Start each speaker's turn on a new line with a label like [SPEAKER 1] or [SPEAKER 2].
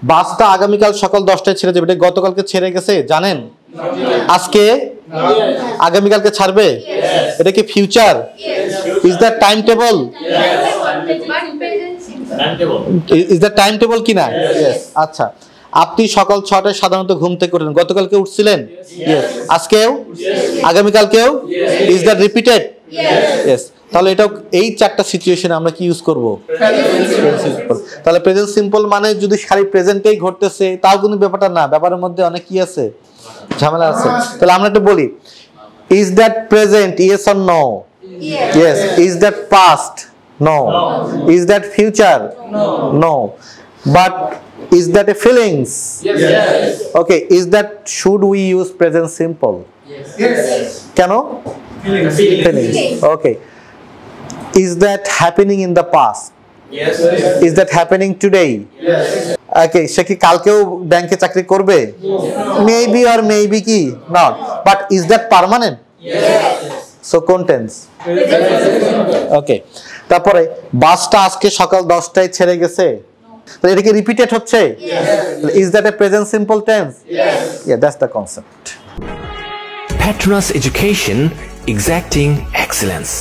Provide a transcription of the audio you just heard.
[SPEAKER 1] বাসটা আগামীকাল সকাল 10টায় ছেড়ে যাবে, এটা গতকালকে ছেড়ে গেছে জানেন? আজকে আগামীকালকে ছাড়বে, এটা কি future? Is that time table? Is that time table কিনা? ইয়েস। আচ্ছা, আপনি সকাল 6টায় সাধারণত ঘুম থেকে ওঠেন, গতকালকে উঠছিলেন? ইয়েস। আজকেও? আগামীকালকেও? Is that repeated? ইয়েস। তাহলে এটা এই চারটা সিচুয়েশনে আমরা কি ইউজ করব? তাহলে প্রেজেন্ট সিম্পল মানে যদি খালি প্রেজেন্টেই ঘটতেছে তাও কিন্তু ব্যাপারটা না, ব্যাপারের মধ্যে অনেক কি আছে, ঝামেলা আছে। তাহলে আমরা একটু বলি, is that present? Yes or no? Yes. Is that past? No. Is that future? No. But is that a feelings?
[SPEAKER 2] Yes.
[SPEAKER 1] Okay, is that should we use present simple?
[SPEAKER 2] Yes.
[SPEAKER 1] Keno?
[SPEAKER 2] Feelings.
[SPEAKER 1] Okay. Is that happening in the past?
[SPEAKER 2] Yes.
[SPEAKER 1] Is that happening today?
[SPEAKER 2] Yes.
[SPEAKER 1] Okay, সে কি কালকেও ব্যাংকে চাকরি করবে? Maybe or maybe কি? Not. But is that permanent?
[SPEAKER 2] Yes.
[SPEAKER 1] So কোন tense? Okay. তারপরে বাসটা আজকে সকাল 10টায় ছেড়ে গেছে, তো এটা কি রিপিটেড হচ্ছে?
[SPEAKER 2] Yes.
[SPEAKER 1] Is that a present simple tense?
[SPEAKER 2] Yes.
[SPEAKER 1] Yeah, that's the concept.
[SPEAKER 3] Petronas Education, exacting excellence.